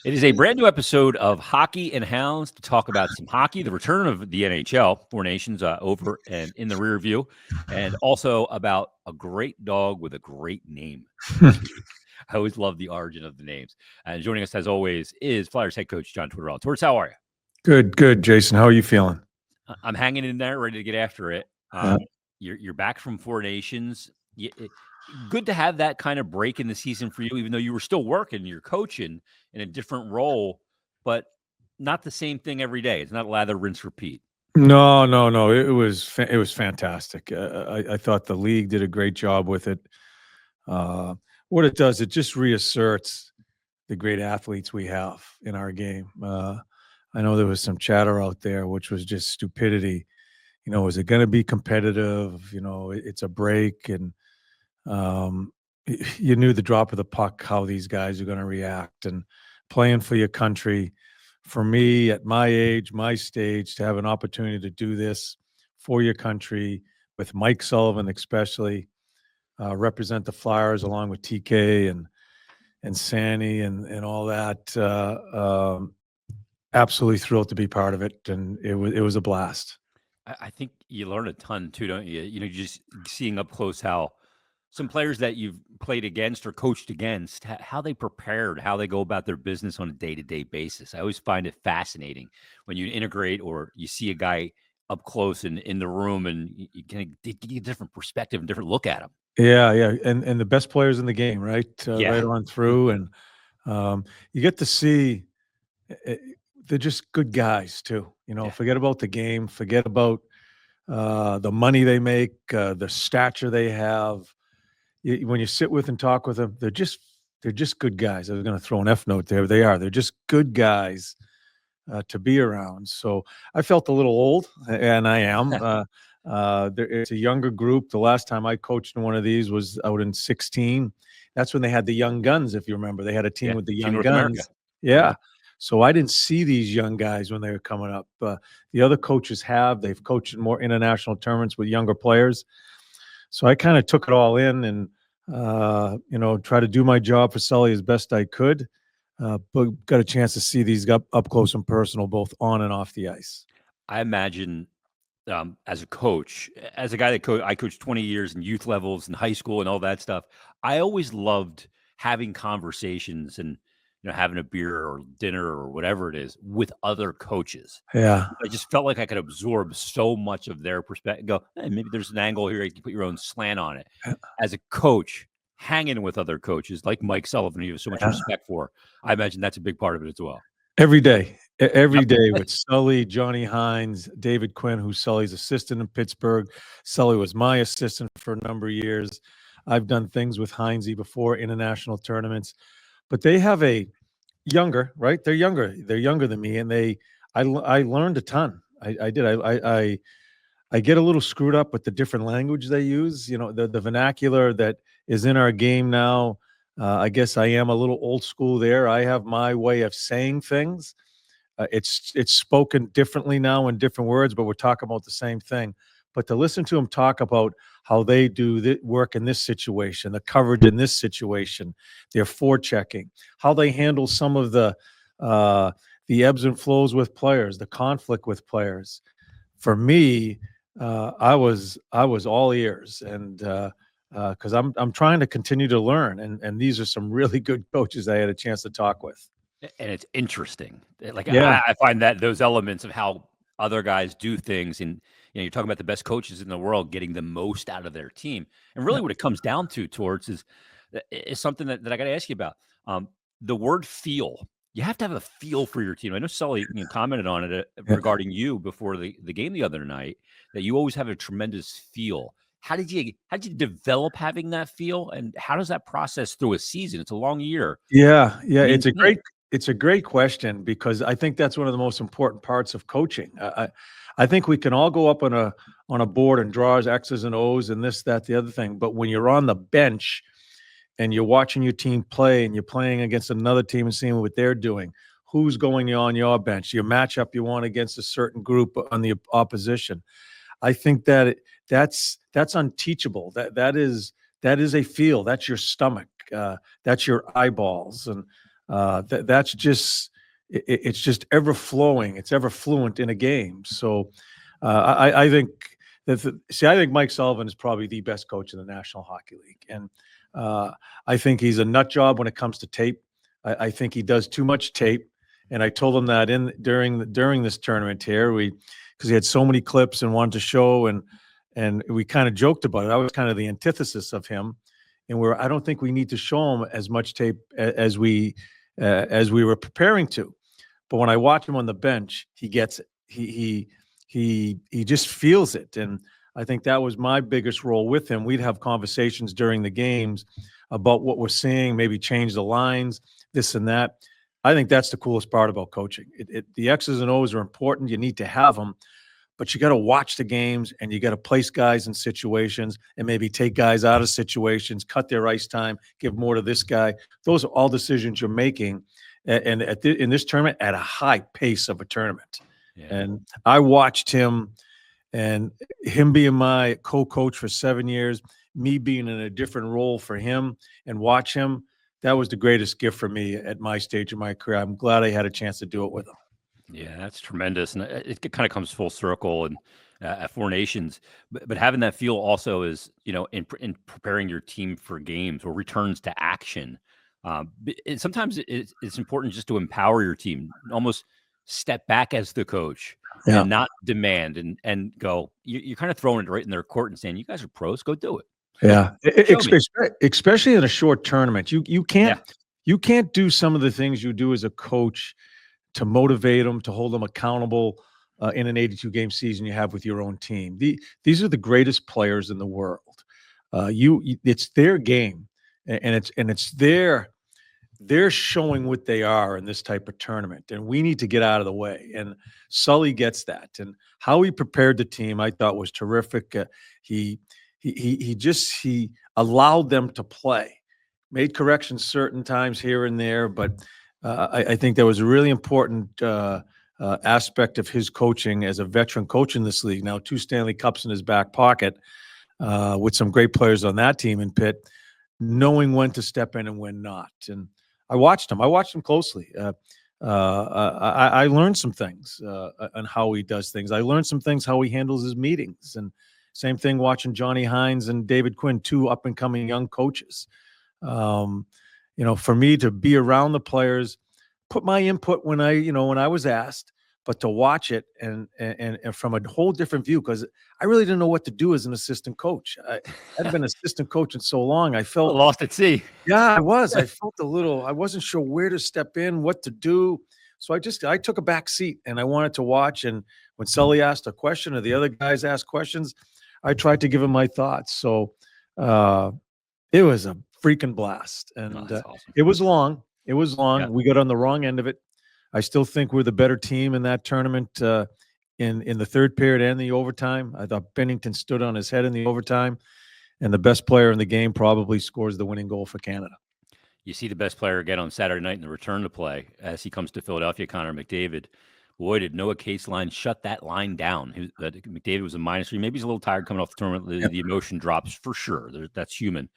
It is a brand new episode of Hockey and Hounds to talk about some hockey, the return of the NHL, Four Nations over and in the rear view, and also about a great dog with a great name this week. I always love the origin of the names. And joining us, as always, is Flyers head coach John Twitterall. Torts, how are you? Good, Jason. How are you feeling? I'm hanging in there, ready to get after it. Yeah. You're back from Four Nations. Good to have that kind of break in the season for you, even though you were still working, you're coaching in a different role, but not the same thing every day. It's not lather, rinse, repeat. No. It was fantastic. I thought the league did a great job with it. What it does, it just reasserts the great athletes we have in our game. I know there was some chatter out there, which was just stupidity. Is it going to be competitive? It's a break, and you knew the drop of the puck how these guys are going to react, and playing for your country. For me, at my age, my stage, to have an opportunity to do this for your country with Mike Sullivan, especially represent the Flyers along with TK and Sandy and all that. Absolutely thrilled to be part of it, and it was a blast. I think you learn a ton too, don't you? Just seeing up close how some players that you've played against or coached against, how they prepared, how they go about their business on a day-to-day basis. I always find it fascinating when you integrate or you see a guy up close and in the room, and you can get a different perspective and different look at him. Yeah, and the best players in the game, right? Yeah. Right on through, and you get to see they're just good guys too. Yeah. Forget about the game, forget about the money they make, the stature they have. When you sit with and talk with them, they're just good guys. I was going to throw an F note there. They are. They're just good guys to be around. So I felt a little old, and I am. It's a younger group. The last time I coached in one of these was out in 16. That's when they had the young guns, if you remember. They had a team with the Team young North guns. America. Yeah. So I didn't see these young guys when they were coming up. The other coaches have. They've coached in more international tournaments with younger players. So I kind of took it all in and, try to do my job for Sully as best I could. But got a chance to see these up close and personal, both on and off the ice. I imagine as a coach, as a guy that I coached 20 years in youth levels and high school and all that stuff, I always loved having conversations and having a beer or dinner or whatever it is with other coaches. Yeah. I just felt like I could absorb so much of their perspective. Go, hey, maybe there's an angle here. You can put your own slant on it. As a coach, hanging with other coaches like Mike Sullivan, you have so much respect for. I imagine that's a big part of it as well. Every day with Sully, Johnny Hines, David Quinn, who's Sully's assistant in Pittsburgh. Sully was my assistant for a number of years. I've done things with Hinesy before, international tournaments, but they have a younger, right? They're younger. They're younger than me, and I learned a ton. I did. I get a little screwed up with the different language they use. The vernacular that is in our game now. I guess I am a little old school there. I have my way of saying things. It's spoken differently now in different words, but we're talking about the same thing. But to listen to them talk about how they do the work in this situation, the coverage in this situation, their forechecking, how they handle some of the ebbs and flows with players, the conflict with players. For me, I was all ears, and because I'm trying to continue to learn, and these are some really good coaches I had a chance to talk with. And it's interesting. Like, Yeah. I find that those elements of how other guys do things, and you're talking about the best coaches in the world getting the most out of their team. And really what it comes down to, Torts, is something that I got to ask you about. The word feel. You have to have a feel for your team. I know Sully commented on it regarding you before the game the other night, that you always have a tremendous feel. How did you develop having that feel, and how does that process through a season? It's a long year. Yeah. It's a great question, because I think that's one of the most important parts of coaching. I think we can all go up on a board and draw X's and O's and this, that, the other thing. But when you're on the bench and you're watching your team play and you're playing against another team and seeing what they're doing, who's going on your bench, your matchup you want against a certain group on the opposition, I think that's unteachable. That is a feel. That's your stomach. That's your eyeballs. And That's just it's just ever flowing. It's ever fluent in a game. So I think I think Mike Sullivan is probably the best coach in the National Hockey League, and I think he's a nut job when it comes to tape. I think he does too much tape, and I told him that during this tournament here, because he had so many clips and wanted to show, and we kind of joked about it. I was kind of the antithesis of him, and I don't think we need to show him as much tape as we were preparing to. But when I watch him on the bench, he gets it. He just feels it, and I think that was my biggest role with him. We'd have conversations during the games about what we're seeing, maybe change the lines, this and that. I think that's the coolest part about coaching. The X's and O's are important. You need to have them, but you got to watch the games, and you got to place guys in situations and maybe take guys out of situations, cut their ice time, give more to this guy. Those are all decisions you're making, and in this tournament at a high pace of a tournament. Yeah. And I watched him, and him being my co-coach for 7 years, me being in a different role for him, and watch him. That was the greatest gift for me at my stage of my career. I'm glad I had a chance to do it with him. Yeah, that's tremendous, and it kind of comes full circle. And at Four Nations, but having that feel also is, in preparing your team for games or returns to action. Sometimes it's important just to empower your team, almost step back as the coach, and not demand and go. You're kind of throwing it right in their court and saying, "You guys are pros, go do it." Yeah, especially in a short tournament, you can't do some of the things you do as a coach to motivate them, to hold them accountable in an 82-game season you have with your own team. These are the greatest players in the world. It's their game, and it's they're showing what they are in this type of tournament, and we need to get out of the way. And Sully gets that, and how he prepared the team, I thought, was terrific. He allowed them to play, made corrections certain times here and there, but I think that was a really important aspect of his coaching as a veteran coach in this league. Now, 2 Stanley Cups in his back pocket, with some great players on that team in Pitt, knowing when to step in and when not. And I watched him closely. I learned some things on how he does things. I learned some things how he handles his meetings, and same thing watching Johnny Hines and David Quinn, 2 up-and-coming young coaches. For me to be around the players, put my input when I was asked, but to watch it and from a whole different view, because I really didn't know what to do as an assistant coach. I'd been assistant coach in so long, I felt lost at sea. Yeah, I was. I felt I wasn't sure where to step in, what to do. So I took a back seat, and I wanted to watch. And when Sully asked a question or the other guys asked questions, I tried to give him my thoughts. So it was a freaking blast. And awesome. It was long. Yeah. We got on the wrong end of it. I still think we're the better team in that tournament in the third period and the overtime. I thought Bennington stood on his head in the overtime, and the best player in the game probably scores the winning goal for Canada. You see the best player again on Saturday night in the return to play as he comes to Philadelphia, Connor McDavid. Boy, did Noah Cates' line shut that line down. McDavid was a -3. Maybe he's a little tired coming off the tournament. The emotion drops for sure. That's human.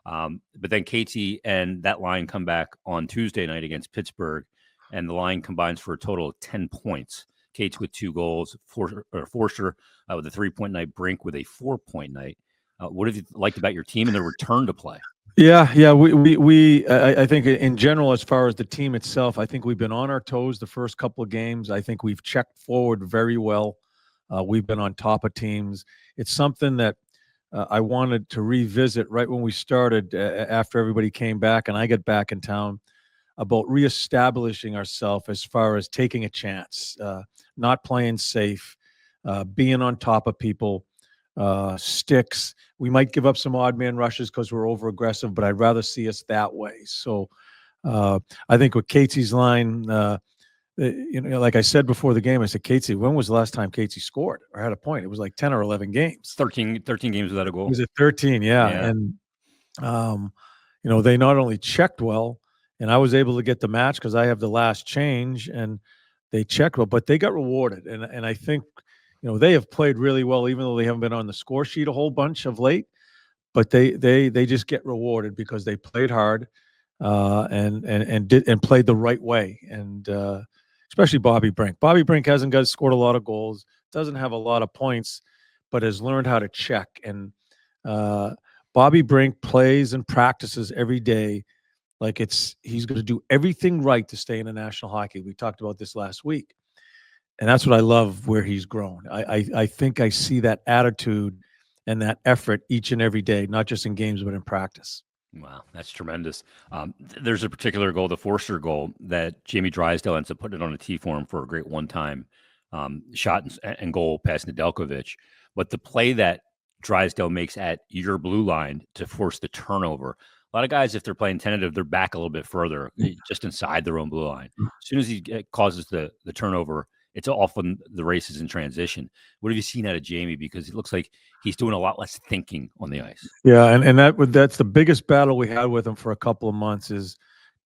But then Katie and that line come back on Tuesday night against Pittsburgh, and the line combines for a total of 10 points. Cates with 2 goals, Forster with a 3-point night, Brink with a 4-point night. What have you liked about your team and their return to play? Yeah. I think in general, as far as the team itself, I think we've been on our toes the first couple of games. I think we've checked forward very well. We've been on top of teams. It's something that I wanted to revisit right when we started, after everybody came back and I got back in town, about reestablishing ourselves as far as taking a chance, not playing safe, being on top of people, sticks. We might give up some odd man rushes because we're over aggressive, but I'd rather see us that way. So I think with Casey's line, like I said before the game, I said, Casey, when was the last time Casey scored or had a point? It was like 10 or 11 games. 13 games without a goal. Was it 13? Yeah. And, they not only checked well, and I was able to get the match because I have the last change, and they checked well, but they got rewarded. And I think, they have played really well, even though they haven't been on the score sheet a whole bunch of late, but they just get rewarded because they played hard. and played the right way. And especially Bobby Brink. Bobby Brink hasn't scored a lot of goals, doesn't have a lot of points, but has learned how to check. And Bobby Brink plays and practices every day like he's going to do everything right to stay in the National Hockey. We talked about this last week. And that's what I love where he's grown. I think I see that attitude and that effort each and every day, not just in games, but in practice. Wow, that's tremendous. There's a particular goal, the Forster goal, that Jamie Drysdale ends up putting it on a tee for him for a great one-time shot and goal past Nedeljkovic. But the play that Drysdale makes at your blue line to force the turnover, a lot of guys, if they're playing tentative, they're back a little bit further, just inside their own blue line. As soon as he causes the turnover, it's often the races in transition. What have you seen out of Jamie? Because it looks like he's doing a lot less thinking on the ice. Yeah, and that's the biggest battle we had with him for a couple of months is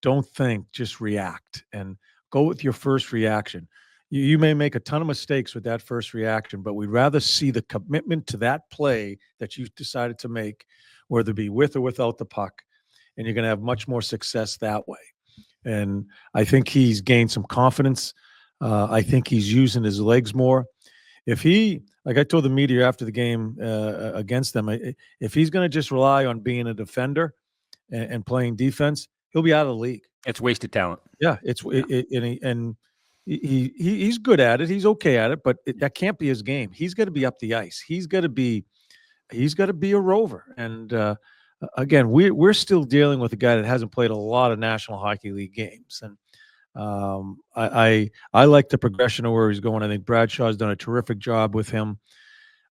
don't think, just react and go with your first reaction. You may make a ton of mistakes with that first reaction, but we'd rather see the commitment to that play that you've decided to make, whether it be with or without the puck, and you're going to have much more success that way. And I think he's gained some confidence. I think he's using his legs more. If he, like I told the media after the game against them, if he's going to just rely on being a defender and playing defense, he'll be out of the league. It's wasted talent. Yeah, he's good at it. He's okay at it, but that can't be his game. He's got to be up the ice. He's got to be a rover. And again, we're still dealing with a guy that hasn't played a lot of National Hockey League games. And I like the progression of where he's going. I think Bradshaw's done a terrific job with him.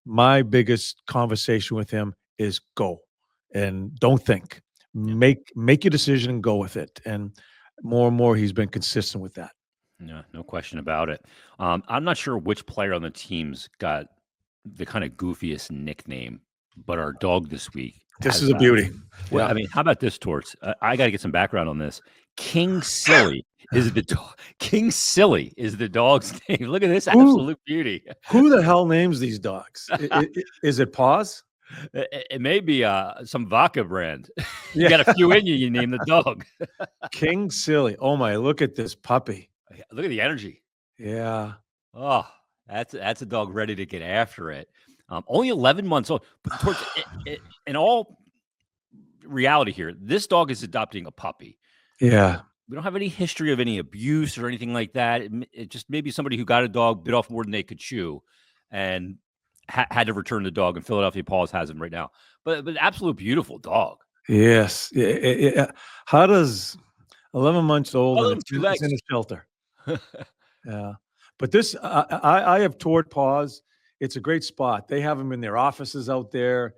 My biggest conversation with him is go and don't think. Make your decision and go with it. And more he's been consistent with that. Yeah, no question about it. I'm not sure which player on the team's got the kind of goofiest nickname, but our dog this week. This is a beauty. Well, I mean, how about this, Torts? I got to get some background on this. King Silly is the dog. King Silly is the dog's name. Look at this absolute beauty. Who the hell names these dogs? Is it Paws? It may be some vodka brand. You got a few in you. You name the dog. King Silly. Oh my! Look at this puppy. Look at the energy. Yeah. Oh, that's a dog ready to get after it. Only 11 months old. But in all reality here, this dog is adopting a puppy. Yeah. We don't have any history of any abuse or anything like that. It just maybe somebody who got a dog, bit off more than they could chew, and had to return the dog. And Philadelphia Paws has him right now. But absolute beautiful dog. Yes. How does 11 months old and two legs in a shelter? Yeah. But this, I have toured Paws. It's a great spot. They have them in their offices out there,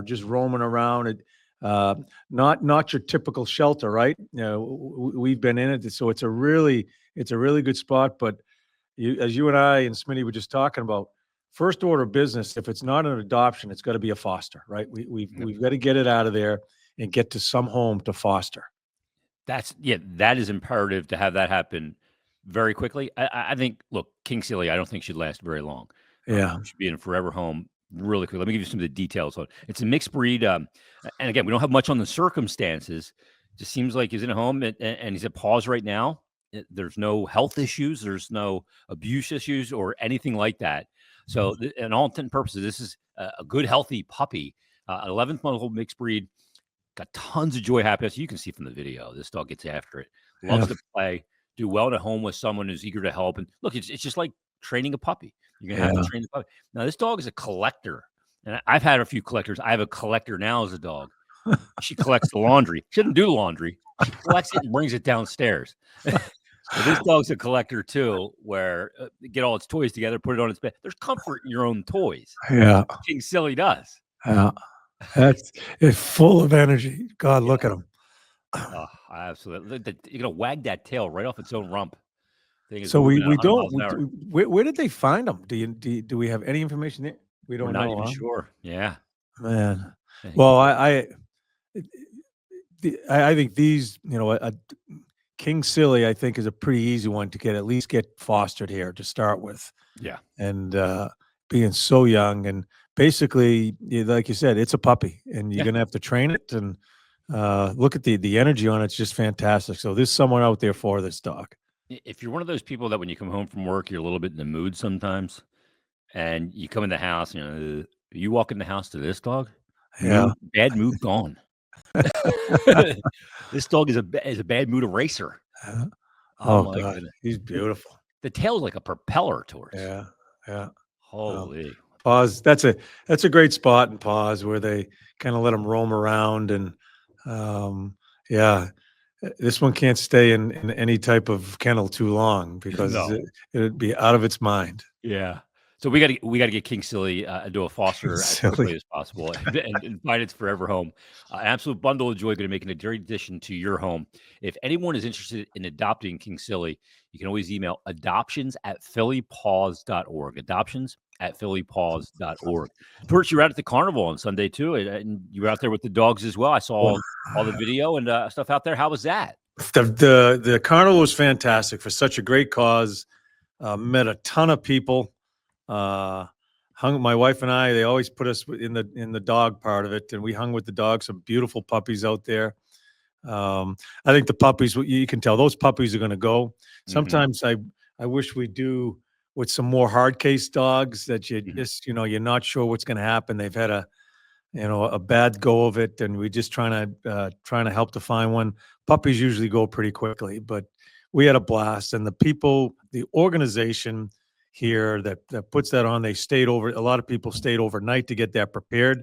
just roaming around. Not your typical shelter, right? You know, we've been in it, so it's a really good spot. But as you and I and Smitty were just talking about, first order of business, if it's not an adoption, it's got to be a foster, right? We've got to get it out of there and get to some home to foster. That is imperative to have that happen very quickly. I think, look, King Silly, I don't think should last very long. Yeah. Should be in a forever home really quick. Let me give you some of the details on it. It's a mixed breed. And again, we don't have much on the circumstances. Just seems like he's in a home and he's at Paws right now. There's no health issues. There's no abuse issues or anything like that. So in all intent and purposes, this is a good, healthy puppy. 11th-month-old mixed breed. Got tons of joy, happiness. You can see from the video. This dog gets after it. Loves to play. Do well at home with someone who's eager to help. And look, it's just like training a puppy. You're going to have to train the puppy. Now, this dog is a collector. And I've had a few collectors. I have a collector now as a dog. She collects the laundry. She doesn't do laundry. She collects it and brings it downstairs. This dog's a collector, too, where get all its toys together, put it on its bed. There's comfort in your own toys. Yeah. King Silly does. Yeah. It's full of energy. God, look at him. Oh, absolutely. You're going to wag that tail right off its own rump. So we don't. Where did they find them? Do we have any information there? We don't know. We're not even sure. Yeah, man. Well, I think these, King Silly, I think, is a pretty easy one to at least get fostered here to start with. Yeah, and being so young and basically, like you said, it's a puppy, and you're gonna have to train it and look at the energy on it's just fantastic. So there's someone out there for this dog. If you're one of those people that when you come home from work, you're a little bit in the mood sometimes, and you come in the house, you walk in the house to this dog, Yeah. bad mood gone. This dog is a bad mood eraser. Oh Oh my God, goodness. he's beautiful. The tail's like a propeller towards. Yeah, yeah. Holy. Pause. That's a great spot in Pause where they kind of let them roam around and yeah. This one can't stay in any type of kennel too long because No. it'd be out of its mind. Yeah. So we gotta get King Silly into a foster as Silly. quickly as possible and find its forever home. An absolute bundle of joy, going to make it a great addition to your home. If anyone is interested in adopting King Silly, you can always email adoptions@phillypaws.org. Adoptions@phillypaws.org. Torch, you were out at the carnival on Sunday too, and you were out there with the dogs as well. I saw all the video and stuff out there. How was that? The carnival was fantastic for such a great cause. Met a ton of people. Hung my wife and I. They always put us in the dog part of it, and we hung with the dogs. Some beautiful puppies out there. I think the puppies. You can tell those puppies are going to go. Sometimes I wish we do with some more hard case dogs that you just you're not sure what's going to happen. They've had a bad go of it, and we're just trying to help to find one. Puppies usually go pretty quickly, but we had a blast, and the people, the organization here that puts that on, they stayed over. A lot of people stayed overnight to get that prepared.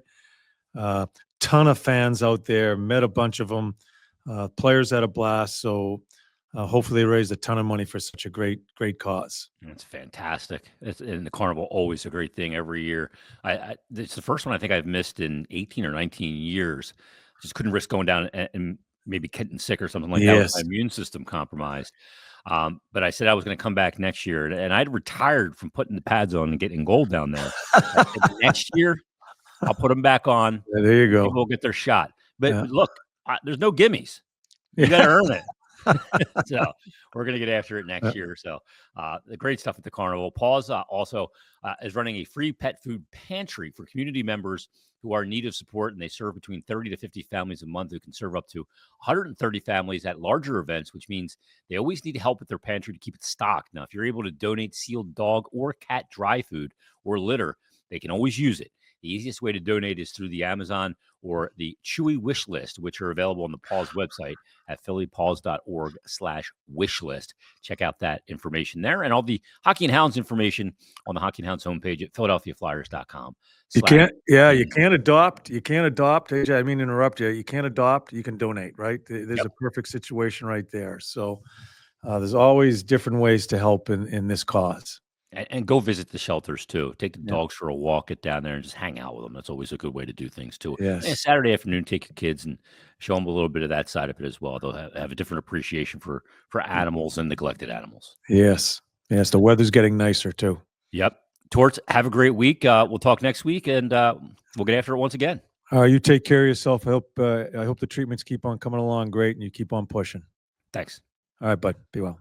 Ton of fans out there. Met a bunch of them. Players had a blast. So hopefully they raised a ton of money for such a great cause. It's fantastic. And the carnival always a great thing every year. It's the first one I think I've missed in 18 or 19 years. Just couldn't risk going down and maybe getting sick or something like that with my immune system compromised. But I said I was going to come back next year, and I'd retired from putting the pads on and getting gold down there. I said, next year, I'll put them back on. Yeah, there you go. People will get their shot. But look, there's no gimmies. You got to earn it. So we're going to get after it next year. So the great stuff at the carnival. Paws also is running a free pet food pantry for community members who are in need of support, and they serve between 30 to 50 families a month who can serve up to 130 families at larger events, which means they always need help with their pantry to keep it stocked. Now, if you're able to donate sealed dog or cat dry food or litter, they can always use it. The easiest way to donate is through the Amazon or the Chewy wish list, which are available on the Paws website at phillypaws.org/wish list. Check out that information there, and all the Hockey and Hounds information on the Hockey and Hounds homepage at philadelphiaflyers.com. You can't adopt. You can't adopt. I didn't mean to interrupt you. You can't adopt. You can donate, right? There's a perfect situation right there. So there's always different ways to help in this cause. And go visit the shelters too. Take the dogs for a walk, get down there and just hang out with them. That's always a good way to do things too. Yes. And Saturday afternoon, take your kids and show them a little bit of that side of it as well. They'll have a different appreciation for animals and neglected animals. Yes. Yes. The weather's getting nicer too. Yep. Torts, have a great week. We'll talk next week, and we'll get after it once again. You take care of yourself. I hope the treatments keep on coming along great and you keep on pushing. Thanks. All right, bud. Be well.